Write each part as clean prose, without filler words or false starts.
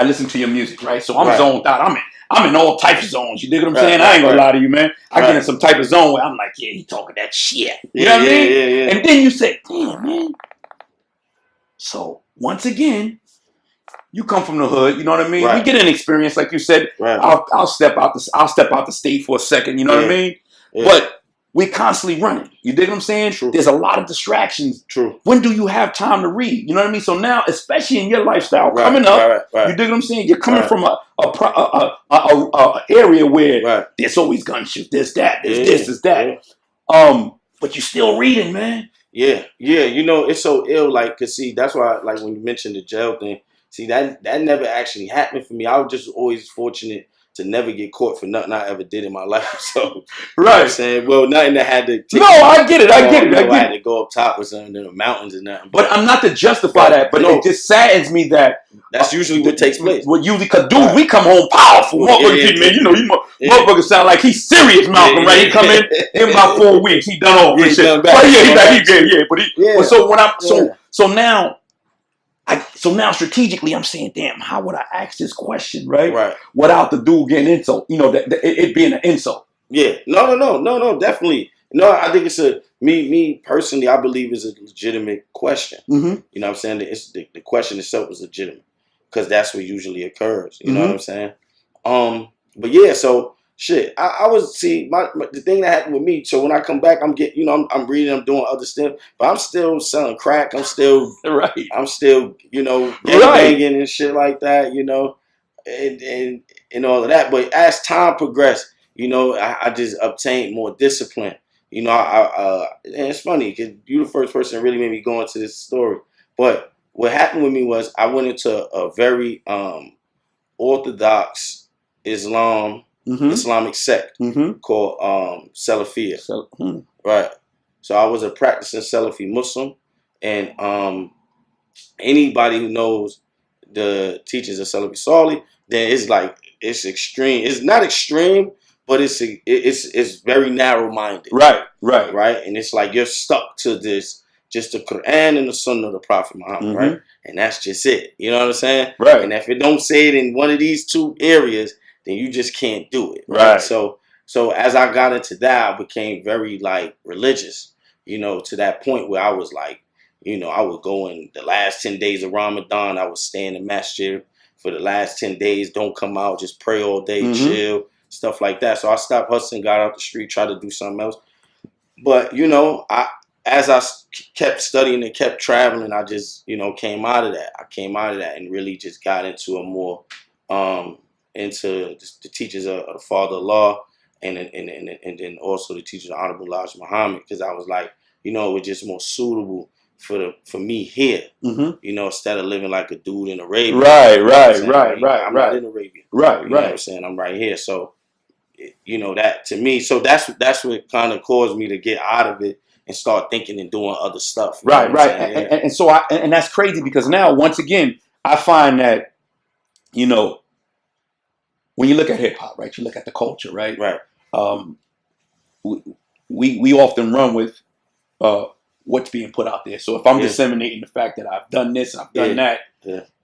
I listen to your music, right? So I'm zoned out. I'm in all types of zones. You dig what I'm saying? I ain't gonna lie to you, man. I get in some type of zone where I'm like, yeah, he talking that shit. You know what I mean? Yeah. And then you say, damn, man. So once again, you come from the hood. You know what I mean? We get an experience, like you said. I'll step out the state for a second. You know what I mean? But we're constantly running. You dig what I'm saying? True. There's a lot of distractions. True. When do you have time to read? You know what I mean? So now, especially in your lifestyle coming up, you dig what I'm saying? You're coming from a area where there's always gun shoots. There's that. There's that. But you're still reading, man. Yeah. You know, it's so ill. Like, cause see, that's why, like, when you mentioned the jail thing, see that never actually happened for me. I was just always fortunate to never get caught for nothing I ever did in my life. So, you know what I'm saying? Well, nothing that had to take I get it. I had to go up top with something in the mountains and nothing. But I'm not to justify that, but it just saddens me that that's usually what takes place. What usually, cause dude, we come home powerful. Motherfucker, man, you know, motherfucker sound like he's serious, Malcolm, right? He come in about 4 weeks, he done all this shit. So now strategically, I'm saying, damn, how would I ask this question, right? Without the dude getting insult, you know, it being an insult. Yeah, no, definitely. No, I think it's me personally, I believe it's a legitimate question. Mm-hmm. You know what I'm saying? The question itself is legitimate because that's what usually occurs. You know what I'm saying? But yeah, so shit, I was the thing that happened with me. So when I come back, I'm reading, I'm doing other stuff, but I'm still selling crack. I'm still I'm still banging and shit like that. You know, and all of that. But as time progressed, you know, I just obtained more discipline. You know, and it's funny because you're the first person that really made me go into this story. But what happened with me was I went into a very orthodox Islamic sect called Salafia. Right. So I was a practicing Salafi Muslim, and anybody who knows the teachings of Salafi Salih, then it's extreme. It's not extreme, but it's very narrow-minded. Right. And it's like you're stuck to this, just the Quran and the Sunnah of the Prophet Muhammad, right? And that's just it. You know what I'm saying? Right. And if it don't say it in one of these two areas, then you just can't do it. Right. So as I got into that, I became very religious, you know, to that point where I was like, you know, I would go in the last 10 days of Ramadan, I would stay in the masjid for the last 10 days, don't come out, just pray all day, chill, stuff like that. So I stopped hustling, got out the street, tried to do something else. But, you know, as I kept studying and kept traveling, I just, you know, came out of that. I came out of that and really just got into a more, into the teachers of the Father of Law and then also the teachers of Honorable Elijah Muhammad, because I was like, you know, it was just more suitable for me here, you know, instead of living like a dude in Arabia. Right. I'm not in Arabia. Right. You know what I'm saying? I'm right here. So, you know, that to me, so that's what kind of caused me to get out of it and start thinking and doing other stuff. Right. And so and that's crazy because now, once again, I find that, you know, when you look at hip hop, right, you look at the culture, right? Right. We often run with what's being put out there. So if I'm disseminating the fact that I've done this, I've done that,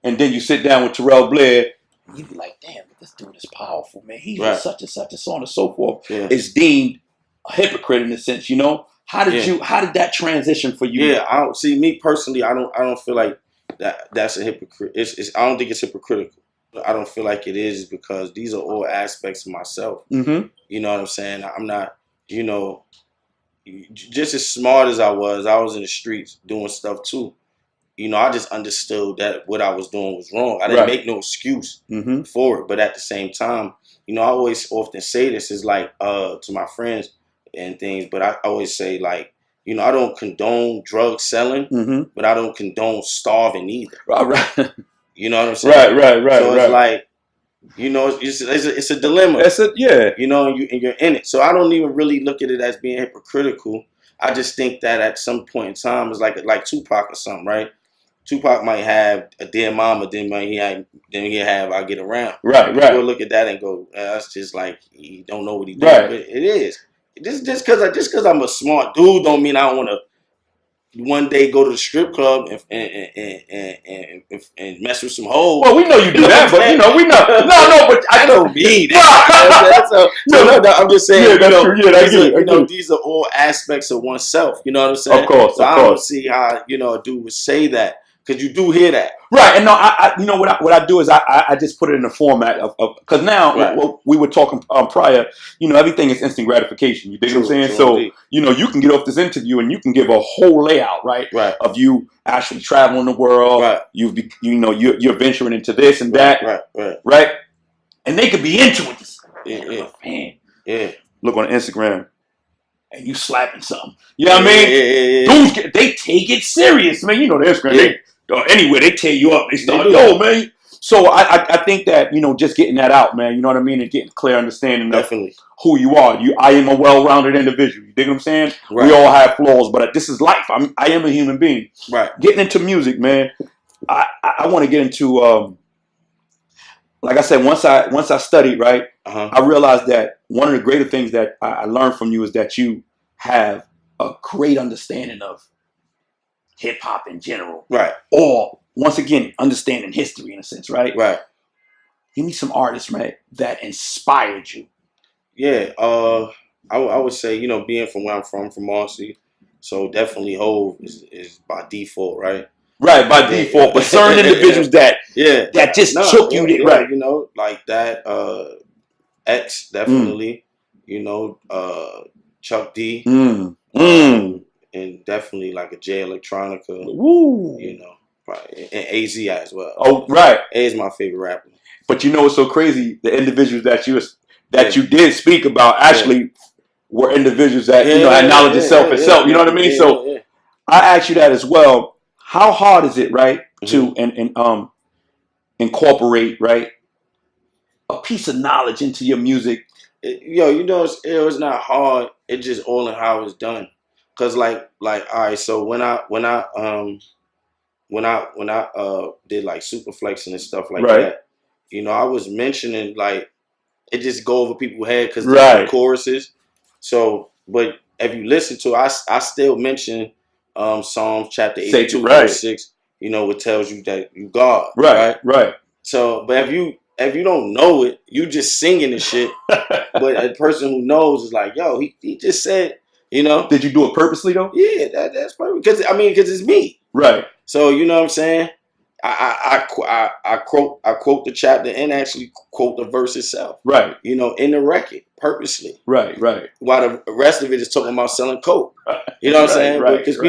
and then you sit down with Terrell Blair, you be like, damn, this dude is powerful, man. He's such and such and so on and so forth. Yeah. It's deemed a hypocrite in a sense, you know. How did that transition for you? Yeah, I don't see me personally. I don't feel like that's a hypocrite. I don't think it's hypocritical. I don't feel like it is because these are all aspects of myself. You know what I'm saying? I'm not, you know, just as smart as I was in the streets doing stuff too. You know, I just understood that what I was doing was wrong. I didn't make no excuse for it. But at the same time, you know, I always often say this is like to my friends and things, but I always say like, you know, I don't condone drug selling, but I don't condone starving either. Right. You know what I'm saying? Right. So it's like, you know, it's a dilemma. You know, and you're in it. So I don't even really look at it as being hypocritical. I just think that at some point in time, it's like Tupac or something, right? Tupac might have a dear mama, then he have I Get Around. Right. People look at that and go, that's just like he don't know what he doing. But it is. Just because I'm a smart dude don't mean I don't want to one day go to the strip club and mess with some hoes. Well, we know you do that, but we know. No, but I don't mean that. No, I'm just saying. Yeah, that's true. These are all aspects of oneself. You know what I'm saying? Of course. So I don't see how a dude would say that, because you do hear that. Right, and no, what I do is I just put it in the format of because now we were talking prior. Everything is instant gratification. You dig what I'm saying? So indeed. You can get off this interview and you can give a whole layout, right? Of you actually traveling the world. Right. You're venturing into this and that. Right. And they could be into it. Man. Yeah. Look on Instagram. And you slapping something. You know what I mean? Yeah. Dudes, they take it serious, man. The Instagram. Anyway, they tear you up. They start, man. So I think that, just getting that out, man, you know what I mean? And getting clear understanding of who you are. I am a well-rounded individual. You dig what I'm saying? Right. We all have flaws, but this is life. I am a human being. Right. Getting into music, man, I want to get into, like I said, once I studied, right, I realized that one of the greater things that I learned from you is that you have a great understanding of hip hop in general, right? Or once again, understanding history in a sense, right? Right. Give me some artists, right, that inspired you. Yeah, I would say being from where I'm from Marcy, so definitely Hov is by default, right? Right, by default, but certain individuals that just took you there, right? Like that. X definitely, Chuck D. And definitely like a J Electronica. Woo. Probably, and AZ as well. Oh, right. A is my favorite rapper. But what's so crazy? The individuals that you did speak about actually were individuals that had knowledge of self itself. You know what I mean? So I asked you that as well. How hard is it, right, to incorporate, right, a piece of knowledge into your music? It's not hard. It's just all in how it's done. Cause like all right, so when I did like Superflexing and stuff like that, I was mentioning like it just go over people's head because the choruses. So, but if you listen to it, I still mention Psalms chapter 82 verse 6. It tells you that you God. Right. So, but if you don't know it, you just singing and shit. But a person who knows is like, yo, he just said. Did you do it purposely though? Yeah, that's perfect. Because it's me. Right. So you know what I'm saying? I quote the chapter and actually quote the verse itself. Right. In the record purposely. Right. While the rest of it is talking about selling coke. You know what I'm saying? Because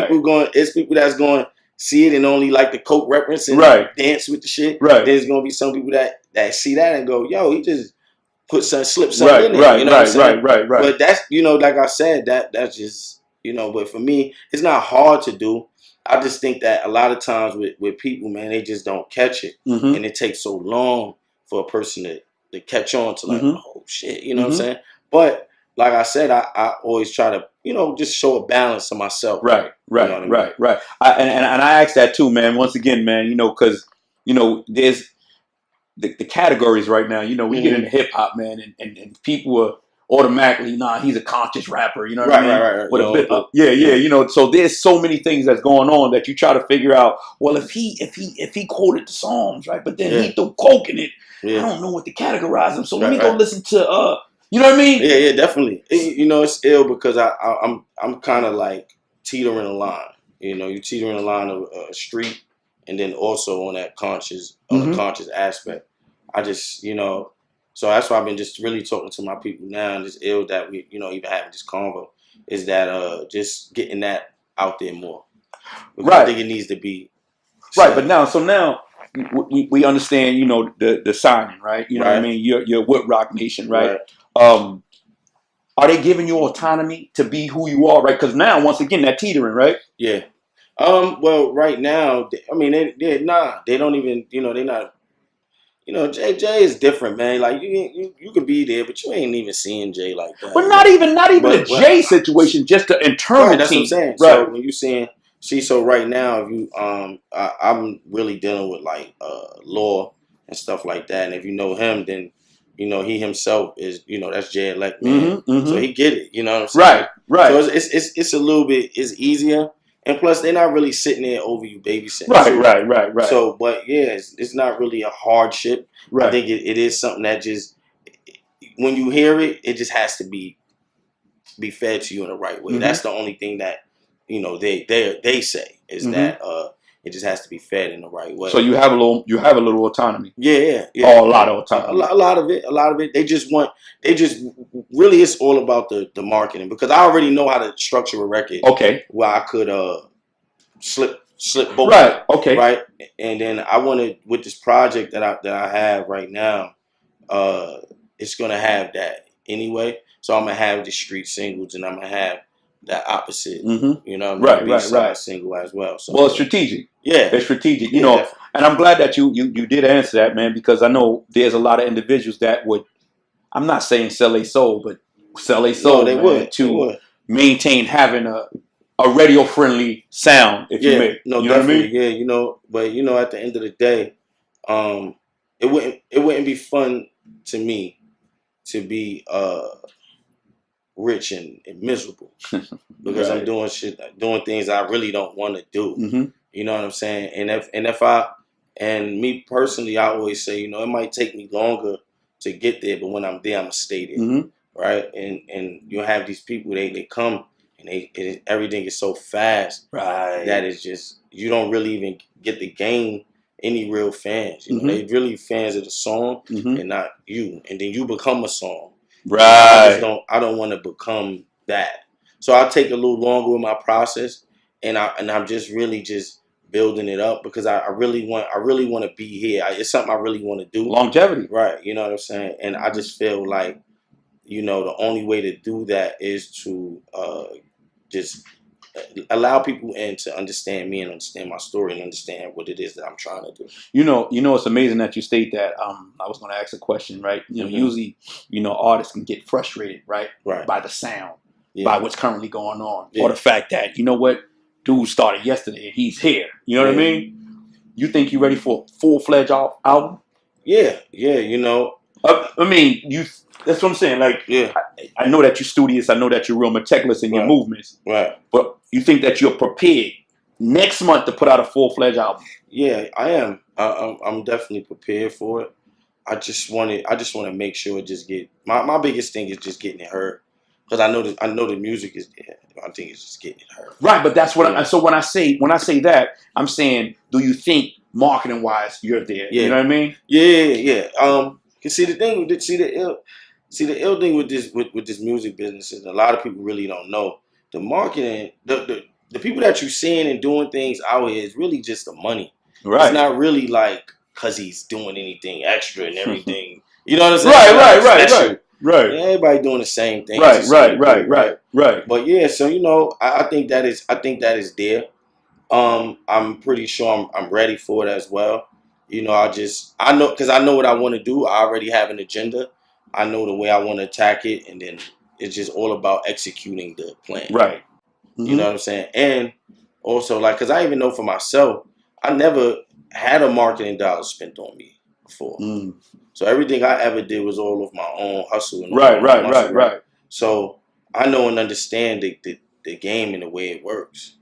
it's people that's going to see it and only like the coke reference and dance with the shit. Right. There's going to be some people that see that and go, yo, he just slip something in there. What I'm saying? Right. But that's like I said, that's just but for me, it's not hard to do. I just think that a lot of times with people, man, they just don't catch it. And it takes so long for a person to catch on to like, oh shit, what I'm saying? But like I said, I always try to, just show a balance of myself. Right. And I asked that too, man. Once again, man, because there's the categories right now. We get into hip hop, man, and people are automatically, he's a conscious rapper. You know what I mean? Right. With a bit, So there's so many things that's going on that you try to figure out. Well, if he quoted the Psalms, right, but then he threw coke in it, I don't know what to categorize him. So let me go listen to you know what I mean? Yeah, definitely. It's ill because I'm kind of like teetering a line. You teetering a line of street, and then also on that conscious aspect. I just so that's why I've been just really talking to my people now, and it's ill that we even having this convo is that just getting that out there more. Because I think it needs to be right. But now we understand the signing, right? You know what I mean? You're with RocNation, right? Are they giving you autonomy to be who you are, right? Because now, once again, that teetering, right? Yeah. Well, right now, I mean, they don't even, they're not. Jay is different, man. Like you could be there, but you ain't even seeing Jay like that. But not even a Jay situation, just the internal that's team. What I'm saying. Right. So when you saying, so right now, if you, I'm really dealing with like Law and stuff like that, and if you know him, then he himself is, that's Jay Elect, man. So he get it. You know what I'm saying? Right. So it's a little bit, it's easier. And plus, they're not really sitting there over you babysitting. Right. So, but yeah, it's not really a hardship. Right. I think it is something that just, when you hear it, it just has to be fed to you in the right way. That's the only thing that, you know, they say is that it just has to be fed in the right way. So you have a little autonomy. Yeah. Oh, a lot of autonomy. A lot of it. They just really, it's all about the marketing, because I already know how to structure a record. Okay. Where I could slip both. Right. Okay. Right. And then I wanted, with this project that I have right now, it's gonna have that anyway. So I'm gonna have the street singles, and I'm gonna have that opposite, you know, B-side single as well. So, well, it's strategic. Yeah, it's strategic. You know, definitely. And I'm glad that you did answer that, man, because I know there's a lot of individuals that would, I'm not saying sell a soul, but sell a soul to maintain having a radio friendly sound. If you may, no, you know definitely, what I mean? Yeah, you know, but you know, at the end of the day, it wouldn't be fun to me to be rich and miserable because I'm doing things I really don't want to do. You know what I'm saying? And me personally, I always say, you know, it might take me longer to get there, but when I'm there, I'm gonna stay there, right? And you have these people, they come and everything is so fast, right? That is just, you don't really even get to gain any real fans. You know, they really fans of the song and not you, and then you become a song. Right. I don't want to become that. So I take a little longer with my process, and I'm just really just building it up because I really want to be here. It's something I really want to do. Longevity. Right. You know what I'm saying? And I just feel like, you know, the only way to do that is to just allow people in to understand me and understand my story and understand what it is that I'm trying to do. You know, it's amazing that you state that. I was going to ask a question, right? You know, usually, you know, artists can get frustrated, right? By the sound, by what's currently going on, or the fact that, you know what, dude started yesterday and he's here. You know what I mean? You think you're ready for a full-fledged album? Yeah, you know. I mean, that's what I'm saying. Like, I know that you're studious. I know that you're real meticulous in your movements. Right. But you think that you're prepared next month to put out a full-fledged album? Yeah, I am. I'm definitely prepared for it. I just want to make sure it just get. My biggest thing is just getting it heard, because I know the music is there. I think it's just getting it heard. Right, but that's what. So when I say that, I'm saying, do you think marketing wise you're there? Yeah. You know what I mean? Yeah. Cause see the ill thing with this music business is a lot of people really don't know the marketing. The people that you're seeing and doing things out here is really just the money. Right. It's not really like because he's doing anything extra and everything. You know what I'm saying? Right. Everybody doing the same thing. Right. But yeah, so you know, I think that is there. I'm pretty sure I'm ready for it as well. You know, I know because I know what I want to do. I already have an agenda. I know the way I want to attack it, and then it's just all about executing the plan. Right. You know what I'm saying? And also, like, because I even know for myself, I never had a marketing dollar spent on me before. So everything I ever did was all of my own hustle. And right. So I know and understand the game and the way it works.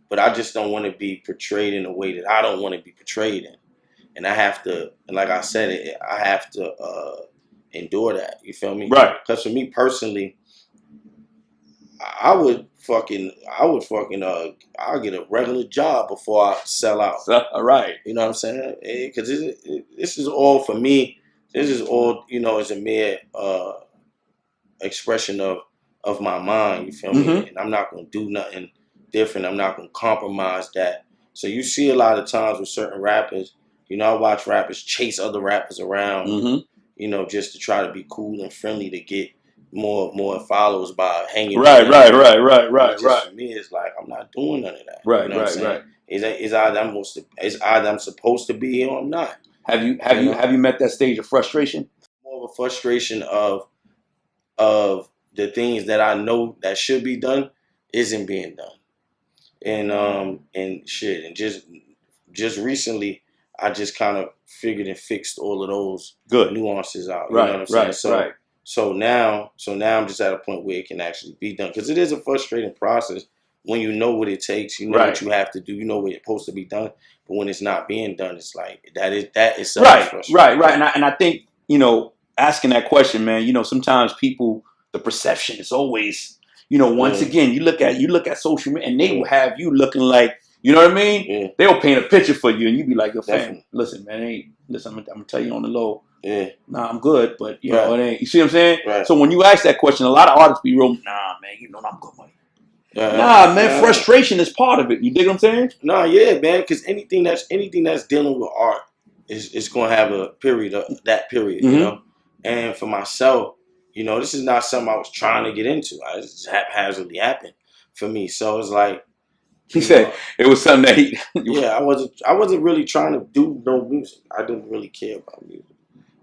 But I just don't want to be portrayed in a way that I don't want to be portrayed in. And I have to, and like I said, I have to endure that. You feel me? Right. Because for me personally, I'll get a regular job before I sell out. Right. You know what I'm saying? Because this is all for me. This is all, you know, is a mere expression of my mind. You feel me? And I'm not going to do nothing different. I'm not going to compromise that. So you see a lot of times with certain rappers, you know, I watch rappers chase other rappers around, you know, just to try to be cool and friendly to get more followers by hanging. Right. For me, it's like I'm not doing none of that. Right. You know what I'm saying? Is either I'm supposed to be here or I'm not. Have you met that stage of frustration? More of a frustration of the things that I know that should be done isn't being done, and shit, and just recently I just kind of figured and fixed all of those nuances out. You know what I'm saying? So now I'm just at a point where it can actually be done, because it is a frustrating process when you know what it takes, you know what you have to do, you know what it's supposed to be done. But when it's not being done, it's like that is right. And I think, you know, asking that question, man, you know, sometimes people, the perception is always, you know, once again, you look at social media and they will have you looking like, you know what I mean? Yeah. They'll paint a picture for you and you be like, yo, fam, listen, man, I'm gonna tell you on the low. Yeah. Nah, I'm good, but you know, it ain't. You see what I'm saying? Right. So when you ask that question, a lot of artists be real, nah, man, you know, I'm good money. Nah, man, frustration is part of it. You dig what I'm saying? Nah, yeah, man, because anything that's dealing with art is going to have a period of that period, you know. And for myself, you know, this is not something I was trying to get into. It just haphazardly happened for me. So it's like he said it was something that he. Yeah, I wasn't really trying to do no music. I didn't really care about music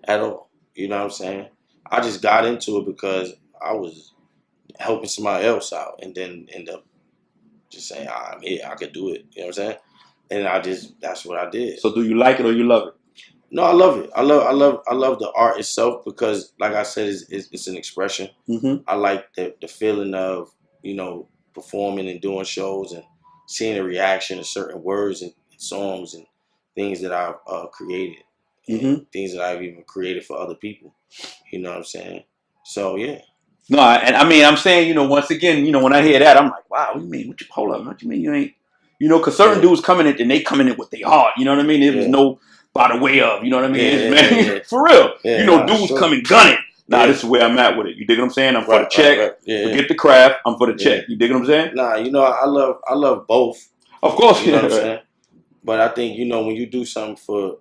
at all. You know what I'm saying? I just got into it because I was helping somebody else out, and then end up just saying, I'm here, I could do it. You know what I'm saying? And that's what I did. So do you like it or you love it? No, I love it. I love the art itself because, like I said, it's an expression. I like the feeling of, you know, performing and doing shows and seeing the reaction to certain words and songs and things that I've created, and things that I've even created for other people. You know what I'm saying? So yeah. No, and I mean, I'm saying, you know, once again, you know, when I hear that, I'm like, wow, what do you mean? Hold up, what you mean you ain't, you know, because certain dudes coming in and they coming in with their heart, you know what I mean? There was no by the way of, you know what I mean? For real. You know, dudes coming gunning. Nah, this is where I'm at with it. You dig what I'm saying? I'm for the check. Forget the craft. I'm for the check. You dig what I'm saying? Nah, you know, I love both. Of course, you know what I'm saying? But I think, you know, when you do something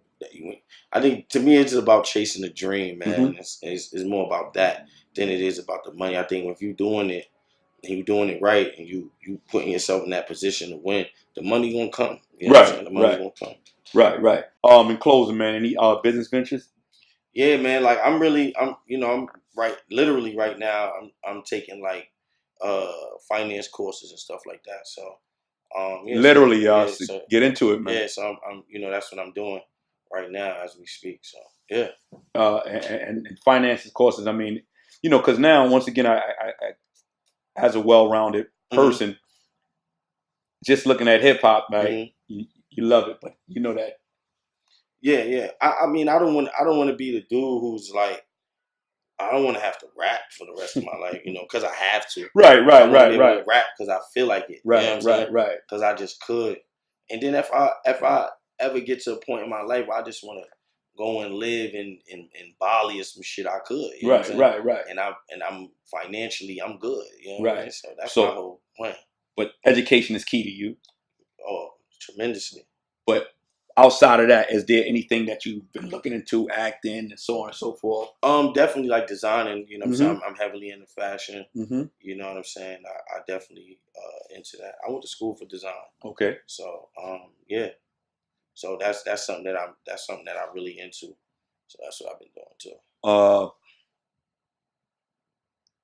I think to me it's about chasing a dream, man. It's more about that than it is about the money. I think if you're doing it and you're doing it right and you putting yourself in that position to win, the money gonna come. You know what I'm saying? The money gonna come. Right. In closing, man, any business ventures? Yeah, man. Like I'm literally right now. I'm taking like finance courses and stuff like that. So literally, y'all, so get into it, man. Yeah, so I'm you know, that's what I'm doing right now as we speak. So yeah. And finances courses. I mean, you know, because now once again, I as a well-rounded person, just looking at hip hop, right? You love it, but you know that. Yeah. I mean, I don't want to be the dude who's like, I don't want to have to rap for the rest of my life, you know, because I have to. Right. Rap because I feel like it. Right. You know what I'm saying? Because I just could. And then if I ever get to a point in my life where I just want to go and live in Bali or some shit, I could. You know what I'm saying? Right. And I'm financially, I'm good. You know what I mean? So that's my whole plan. But education is key to you. Oh, tremendously. But outside of that, is there anything that you've been looking into, acting and so on and so forth? Definitely like designing. You know what I'm saying? I'm heavily into fashion. You know what I'm saying? I definitely into that. I went to school for design. Okay. So yeah. So that's something that I'm really into. So that's what I've been doing too.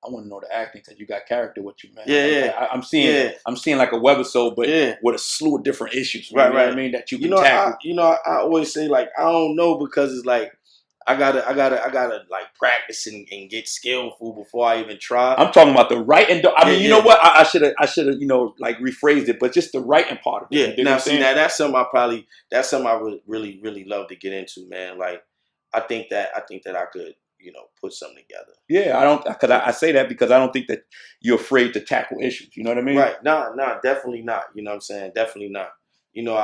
I want to know the acting because you got character with you, man. Yeah. I'm seeing like a webisode, but with a slew of different issues. Right. You know what I mean? That you can tackle. I always say like I don't know because it's like I gotta like practice and get skillful before I even try. I'm talking about the writing. I mean, you know what? I should have you know, like rephrased it, but just the writing part of it. Yeah. Now see that's something I would really, really love to get into, man. Like I think that I could, you know, put something together. Yeah, because I say that because I don't think that you're afraid to tackle issues. You know what I mean? Right. No, definitely not. You know what I'm saying? Definitely not. You know,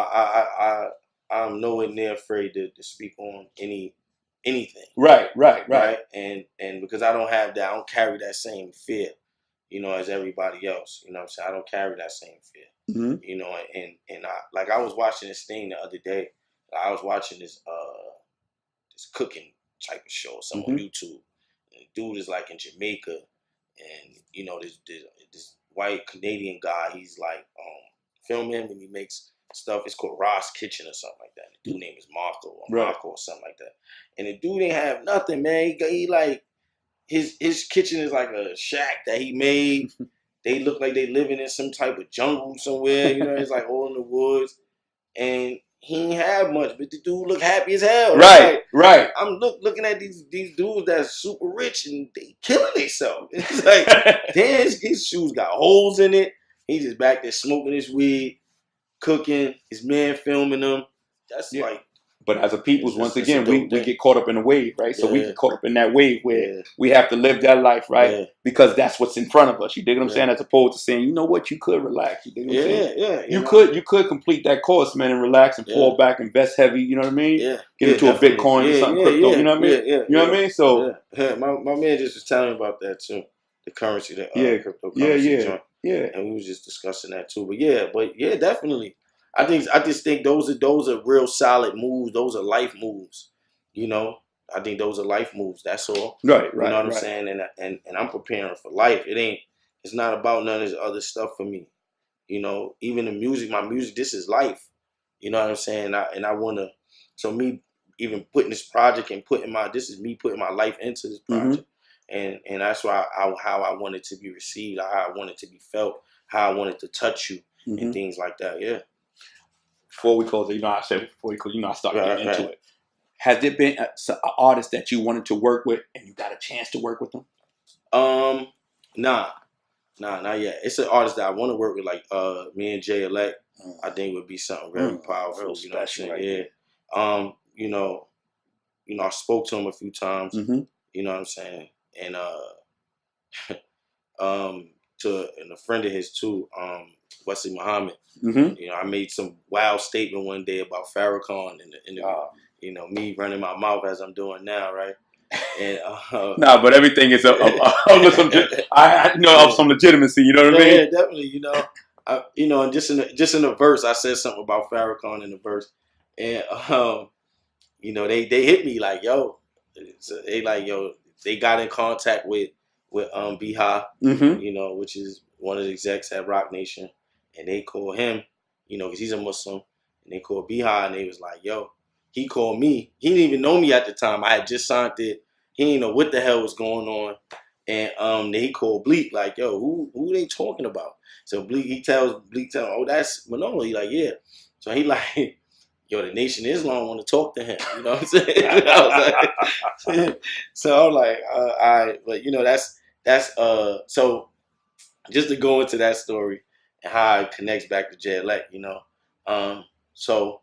I'm nowhere near afraid to speak on anything. Right. And because I don't carry that same fear, you know, as everybody else. You know what I'm saying? I don't carry that same fear. You know, and I was watching this thing the other day. I was watching this cooking type of show, some on YouTube. And the dude is like in Jamaica, and you know this white Canadian guy. He's like film him and he makes stuff. It's called Ross Kitchen or something like that. The dude name is Marco or something like that. And the dude ain't have nothing, man. He like his kitchen is like a shack that he made. They look like they living in some type of jungle somewhere. You know, it's like all in the woods, and he ain't have much, but the dude look happy as hell. Right. I'm looking at these dudes that's super rich and they killing themselves. It's like, damn, his shoes got holes in it. He's just back there smoking his weed, cooking, his man filming him. That's like. But as a peoples, once again, we get caught up in the wave, right? So we get caught up in that wave where we have to live that life, right? Yeah. Because that's what's in front of us. You dig what I'm saying? As opposed to saying, you know what, you could relax. You dig what I'm saying? Yeah. You could complete that course, man, and relax and fall back, invest heavy. You know what I mean? Yeah. Get into a Bitcoin or something, crypto. You know what I mean? You know what I mean? So my man just was telling me about that too. The currency, the cryptocurrency joint. Yeah. And we was just discussing that too. But definitely. I just think those are real solid moves. Those are life moves. You know, I think those are life moves. That's all. Right. You know what I'm saying? And I'm preparing for life. It's not about none of this other stuff for me. You know, even the music, my music, this is life. You know what I'm saying? I wanna, so me even putting this project and this is me putting my life into this project. And that's why how I want it to be received, how I want it to be felt, how I want it to touch you and things like that. Yeah. Before we close it, I started getting into it. Has there been an artist that you wanted to work with and you got a chance to work with them? Nah, not yet. It's an artist that I want to work with, like me and Jay Elect. I think would be something very powerful. Real special, right? Yeah. You know, I spoke to him a few times. You know what I'm saying? And and a friend of his too, Wesley Muhammad. You know, I made some wild statement one day about Farrakhan in the me running my mouth as I'm doing now, right? And but everything is of some legitimacy. You know what I mean? Yeah, definitely. And just in the verse, I said something about Farrakhan in the verse, and they hit me like, yo, they got in contact with Biha, which is one of the execs at RocNation, and they called him, because he's a Muslim, and they called Biha, and they was like, yo, he called me. He didn't even know me at the time. I had just signed it. He didn't know what the hell was going on, and he called Bleak like, yo, who they talking about? So Bleak tells, oh, that's Manolo. He like, yeah. So he like, yo, the Nation of Islam want to talk to him. You know what I'm saying? So I'm like, all right, but that's so just to go into that story and how it connects back to Jay Elect, so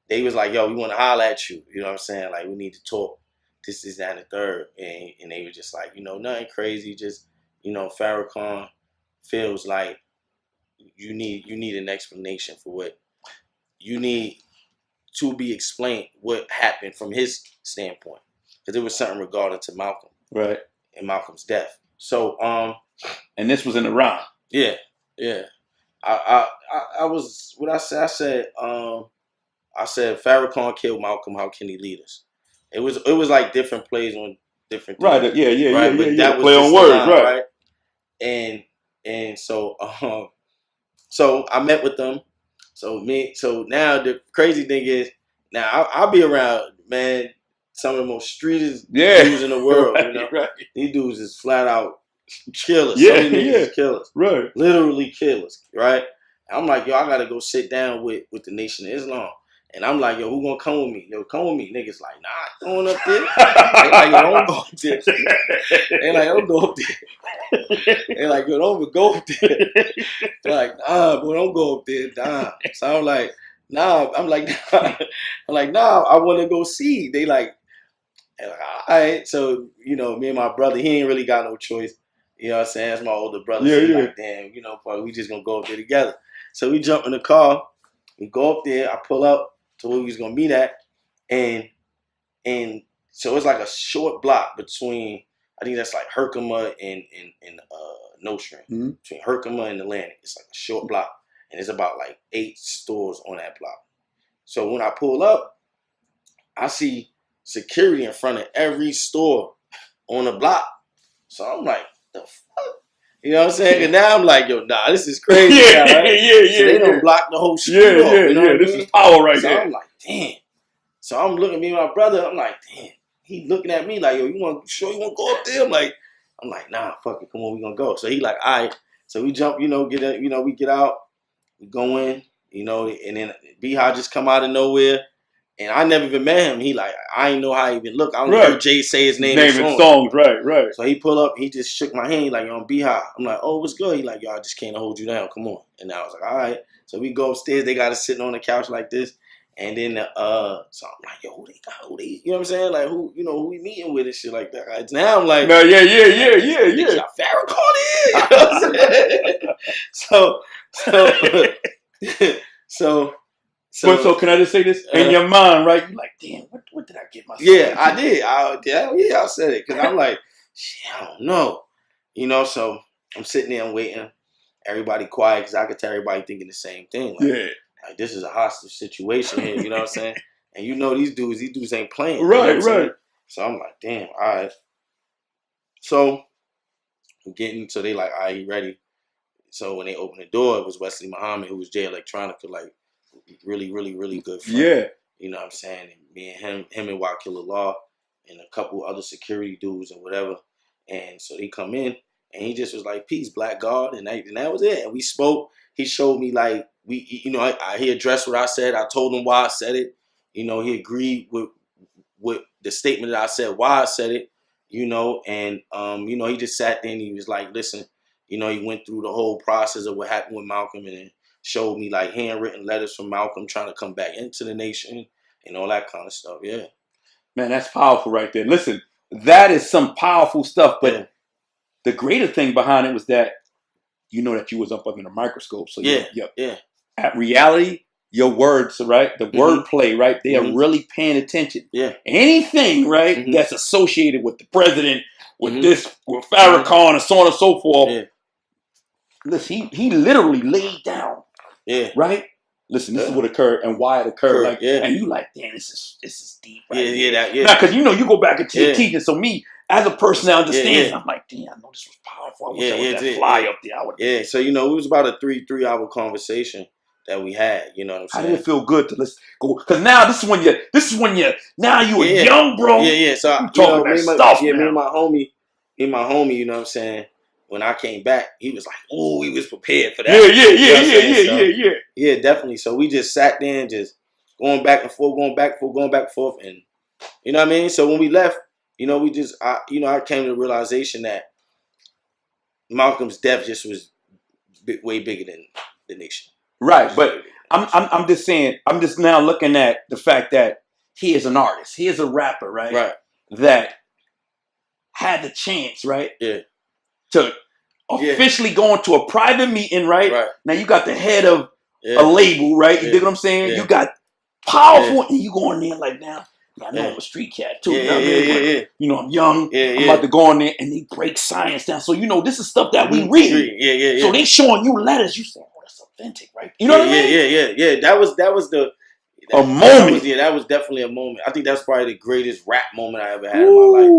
they was like, yo, we want to holler at you. You know what I'm saying? Like, we need to talk. This, that, and the third. And they were just like, nothing crazy. Just, Farrakhan feels like you need an explanation for what you need to be explained what happened from his standpoint. Because there was something regarding to Malcolm. Right. And Malcolm's death. So, and this was in Iran. Yeah. I was, what I said, I said Farrakhan killed Malcolm, how can he lead us? It was like different plays on different things. Right, yeah. But that was play on words, right? And so I met with them. So now the crazy thing is, now I'll be around, man, some of the most streetest dudes in the world. Right. These dudes is flat out killers. Yeah, some of these is killers. Right. Literally killers, right? I'm like, yo, I gotta go sit down with the Nation of Islam. And I'm like, yo, who gonna come with me? Yo, come with me. Niggas like, nah, going up there. They like, yo, don't go up there. They like, don't go up there. They like, yo, don't go up there. They're like, nah, boy, don't go up there. Nah. So I'm like, nah. I'm like, nah, I want to go see. They like, all right. So, me and my brother, he ain't really got no choice. You know what I'm saying? That's my older brother. Yeah, so like, damn, we just gonna go up there together. So we jump in the car. We go up there. I pull up to where we was gonna meet at, and so it's like a short block between, I think that's like Herkimer and Nostrand. Between Herkimer and Atlantic. It's like a short block, and it's about like 8 stores on that block. So when I pull up, I see security in front of every store on the block. So I'm like, the fuck? You know what I'm saying? And now I'm like, yo, nah, this is crazy. Yeah. So they don't block the whole street off. This is power right so there. I'm like, damn. So I'm looking at me and my brother. I'm like, damn. He looking at me like, yo, you want to go up there? I'm like, nah, fuck it. Come on, we gonna go. So he like, all right. So we jump, we get out, we go in, and then Biha just come out of nowhere, And I never even met him. He like, I ain't know how he even look. I only heard Jay say his name in songs. Right. So he pull up, he just shook my hand. He like, yo, I'm B-High. I'm like, oh, what's good? He like, yo, I just can't hold you down. Come on. And I was like, all right. So we go upstairs. They got us sitting on the couch like this. And then, so I'm like, yo, who they, you know what I'm saying? Like, who we meeting with and shit like that. Right? Now I'm like, no, yeah. Farrakhan here. You know what I'm saying? So can I just say this? In your mind, right? You're like, damn, what did I get myself into? I did. I said it. Because I'm like, shit, I don't know. So I'm sitting there and waiting. Everybody quiet because I could tell everybody thinking the same thing. Like, like, this is a hostage situation here. You know what I'm saying? And these dudes ain't playing. Right, you know right. So I'm like, damn, all right. So I'm so they like, all right, you ready? So when they opened the door, it was Wesley Muhammad, who was Jay Electronica, like, really, really, really good friend. Yeah. You know what I'm saying? And me and him and Wakil Allah and a couple other security dudes and whatever. And so they come in and he just was like, peace, Black God. And that was it. And we spoke. He showed me like, he addressed what I said. I told him why I said it. He agreed with the statement that I said, why I said it, and, he just sat there and he was like, listen, he went through the whole process of what happened with Malcolm and showed me like handwritten letters from Malcolm trying to come back into the nation and all that kind of stuff. Yeah. Man, that's powerful right there. Listen, that is some powerful stuff. But the greater thing behind it was that that you was up under the microscope. So yeah. At reality, your words, right? The wordplay, right? They are really paying attention. Yeah. Anything, right, that's associated with the president, with this, with Farrakhan, and so on and so forth. Yeah. Listen, he literally laid down. Yeah. Right? Listen, this is what occurred and why it occurred. And you like, damn, this is deep. Right? Yeah. Now, because you go back into your teaching. So me, as a person that understands, I'm like, damn, I know this was powerful. I wish I was that fly up there. So it was about a 3-hour conversation that we had. You know what I'm saying? How did it feel good to listen? Because now this is when you now you a young bro. Yeah. So I'm talking about stuff. Me and my homie, you know what I'm saying? When I came back, he was like, "Oh, we was prepared for that." Yeah. Yeah, definitely. So we just sat there and just going back and forth, and you know what I mean. So when we left, I came to the realization that Malcolm's death just was way bigger than the nation. Right, but I'm just saying. I'm just now looking at the fact that he is an artist. He is a rapper, right? Right. That had the chance, right? Yeah. To officially go into a private meeting, right? Now you got the head of a label, right? You dig what I'm saying? You got powerful, and you go in there like, now, I know I'm a street cat too. I'm young. I'm about to go in there, and they break science down. So this is stuff that we read. So they showing you letters. You say, oh, that's authentic, right? You know what I mean? Yeah. That was a moment. That was definitely a moment. I think that's probably the greatest rap moment I ever had in my life.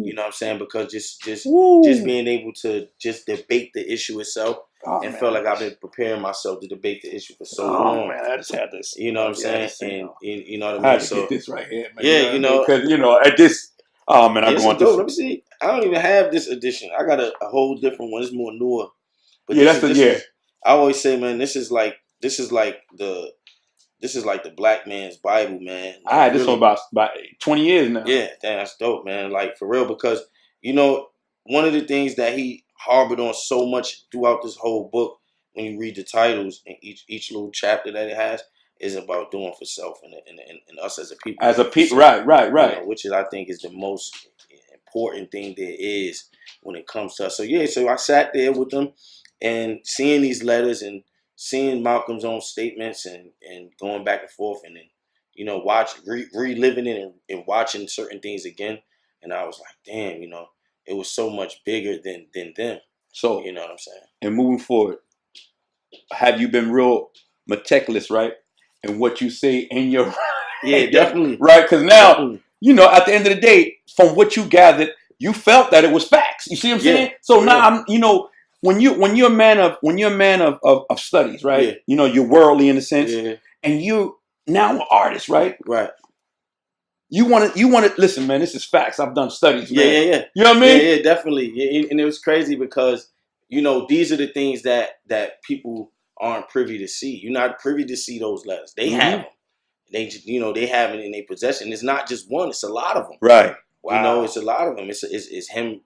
You know what I'm saying? Because just being able to just debate the issue itself felt like I've been preparing myself to debate the issue for so long. Man, I just had this. You know what I'm saying? And you know what I mean? I had to get this right here, man. Yeah, because at this. Oh man, I'm going to. Let me see. I don't even have this edition. I got a whole different one. It's more newer. But I always say, man, this is like the black man's Bible, man. Like, I had this one about 20 years now. Yeah, damn, that's dope, man. Like, for real, because, one of the things that he harbored on so much throughout this whole book, when you read the titles and each little chapter that it has, is about doing for self and us as a people. As a people, right. Which I think is the most important thing there is when it comes to us. So I sat there with them and seeing these letters and seeing Malcolm's own statements and going back and forth and then, reliving it and watching certain things again. And I was like, damn, it was so much bigger than them. So, you know what I'm saying? And moving forward, have you been real meticulous, right? And what you say in your... Yeah, definitely. Right? Because now, at the end of the day, from what you gathered, you felt that it was facts. You see what I'm saying? So now when you're a man of studies, right? Yeah. You're worldly in a sense, and you now an artist, right? Right. You want to listen, man. This is facts. I've done studies, man. Yeah. You know what I mean? Yeah, definitely. Yeah, and it was crazy because these are the things that people aren't privy to see. You're not privy to see those letters. They have them. they have it in their possession. It's not just one; it's a lot of them. Right. Wow. It's a lot of them. It's him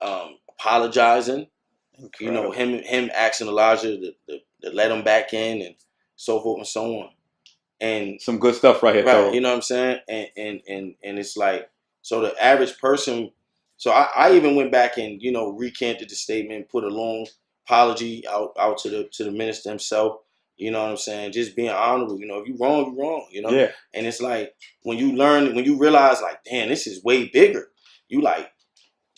apologizing. Incredible. Him asking Elijah to let him back in and so forth and so on. And some good stuff right here. Right, you know what I'm saying? And it's like, so the average person. So I even went back and recanted the statement, put a long apology out to the minister himself. You know what I'm saying? Just being honorable. If you're wrong, you're wrong. Yeah. And it's like when you realize, like, damn, this is way bigger. You like,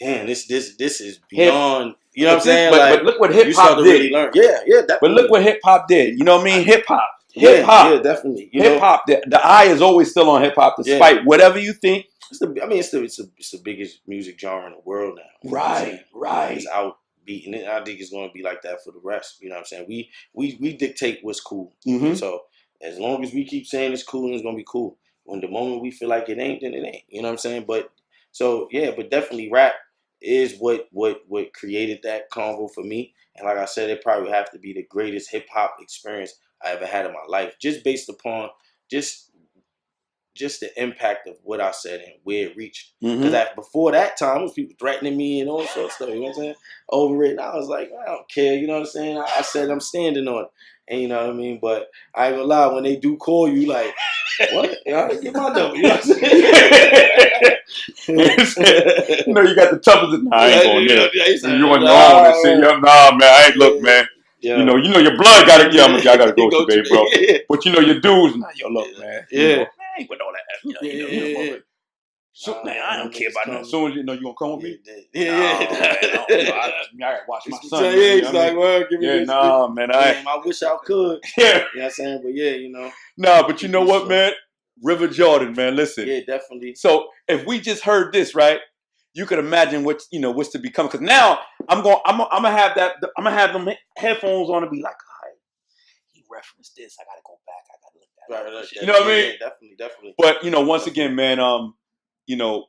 damn, this is beyond. You know what I'm saying? But look what hip hop did. Really learn. Yeah, definitely. But look what hip hop did. You know what I mean? Hip hop. Yeah, definitely. Hip hop. The eye is always still on hip hop, despite whatever you think. It's the biggest music genre in the world now. Right. It's out beating it. I think it's going to be like that for the rest. You know what I'm saying? We dictate what's cool. Mm-hmm. So as long as we keep saying it's cool, it's going to be cool. When the moment we feel like it ain't, then it ain't. You know what I'm saying? But definitely rap is what created that convo for me. And like I said, it probably have to be the greatest hip hop experience I ever had in my life, just based upon just the impact of what I said and where it reached. Because before that time, it was people threatening me and all sorts of stuff. You know what I'm saying? Over it, and I was like, I don't care. You know what I'm saying? I said I'm standing on it, and you know what I mean. But I ain't gonna lie, when they do call you, like, what? Get my number. You know what I'm saying? You got the toughest. Nah, I ain't going there. You on your own and say, nah, man, I ain't look, man. Yeah. Your blood got to. Yeah, I got to go with you, baby, bro. But your dudes, nah, look, man. Yeah. I ain't with all that. So, man, I don't care about nothing. As soon as you gonna come with me. I gotta watch my son. Yeah, he's like, well, give me this. Nah, man, I wish I could. Yeah. You know what I'm saying? But Nah, but you know what, man? River Jordan, man. Listen. Yeah, definitely. So if we just heard this, right? You could imagine what's to become. Because now I'm gonna have that. I'm gonna have them headphones on and be like, all right, he referenced this. I gotta go back. I gotta look that up. Right, you know what I mean? Yeah, definitely. But once again, man,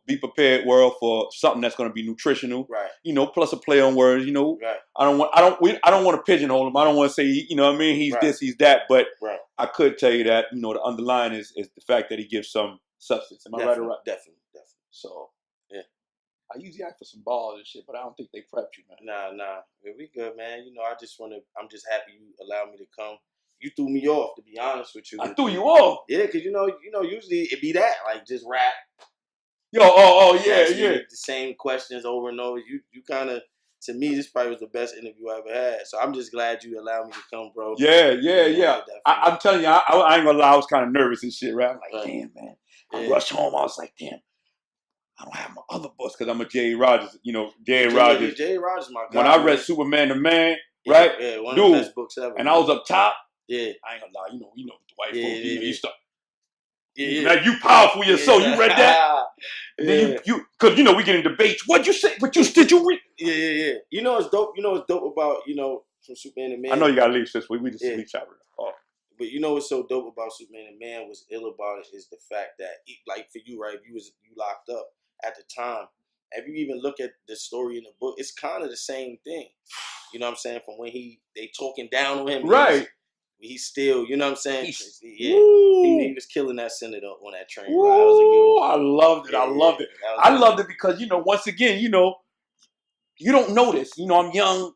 be prepared, world, for something that's gonna be nutritional. Right. Plus a play on words. Right. I don't want to pigeonhole him. I don't want to say what I mean. He's this, he's that. But I could tell you that the underlying is the fact that he gives some substance. Am I right or right? Definitely. So. I usually ask for some balls and shit, but I don't think they prepped you, man. Nah. We good, man. I'm just happy you allowed me to come. You threw me off, to be honest with you. I threw you off? Yeah, because usually it be that, like, just rap. Yeah. The same questions over and over. You kind of, to me, this probably was the best interview I ever had. So I'm just glad you allowed me to come, bro. Yeah. I'm telling you, I ain't gonna lie, I was kind of nervous and shit, right? I'm like, damn, man. I rushed home. I was like, damn. I don't have my other books because I'm a J.A. Rogers. J.A. Rogers. J.A. Rogers, my guy. When I read Superman the Man, right? Yeah, one of the best books ever. And I was up top. Yeah. I ain't gonna lie. You know what the white folks do. You start. Yeah. Now you powerful yourself. You read that? Then because we get in debates. What'd you say? Did you read? Yeah. It's dope. It's dope about from Superman and Man. I know you gotta leave this week. We just leave chat. But what's so dope about Superman and Man, what's ill about it is the fact that, like for you, right? If you locked up at the time, if you even look at the story in the book, it's kind of the same thing. You know what I'm saying? From when they talking down on him, right? He's still, you know what I'm saying? He was killing that senator on that train ride. That was a good one. I loved it. I loved it because once again, you don't know this. I'm young,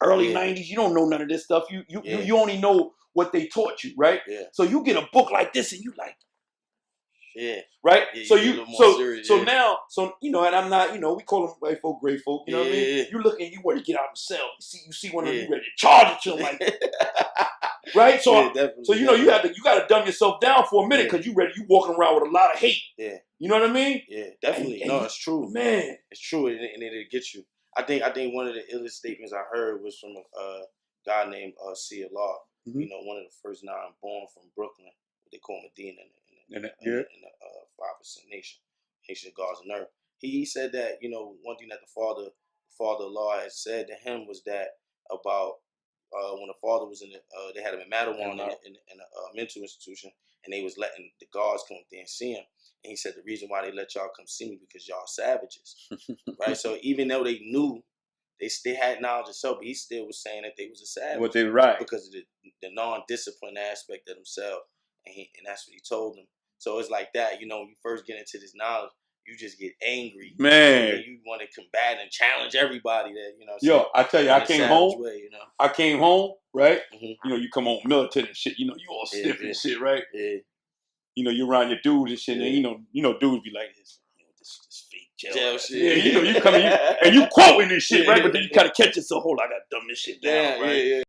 early 90s. You don't know none of this stuff. You only know what they taught you, right? Yeah. So you get a book like this and you like, right? Yeah, now, and I'm not, we call them white folk, gray folk, you know what I mean? You look and you want to get out of the cell. You see one of them, you ready to charge it to them like, right? So, you got to dumb yourself down for a minute because you walking around with a lot of hate. Yeah. You know what I mean? Yeah, definitely. It's true. Man. It's true, and it'll get you. I think one of the illest statements I heard was from a guy named C. Allah. Mm-hmm. One of the first 9 born from Brooklyn. They call Medina in the 5% nation of God's and earth. He said that, one thing that the father Allah had said to him was that about when the father was they had him in Madawan in a mental institution, and they was letting the guards come up there and see him. And he said the reason why they let y'all come see me because y'all savages, right? So even though they knew, they had knowledge of self, but he still was saying that they was a savage. What they right because of the non-discipline aspect of themselves. and that's what he told him. So it's like that, you know, when you first get into this knowledge, you just get angry. Man. And you want to combat and challenge everybody that, you know. Yo, I tell you, I came home. Way, you know? I came home, right? Mm-hmm. You know, you come home militant and shit, you know, you all stiff and shit, right? Yeah. You know, you around your dudes and shit, and you know, dudes be like this. This fake jail shit. Yeah, you know, you come and you quoting this shit, right? But then you kind of catch yourself, hold on, I gotta dumb this shit down, right?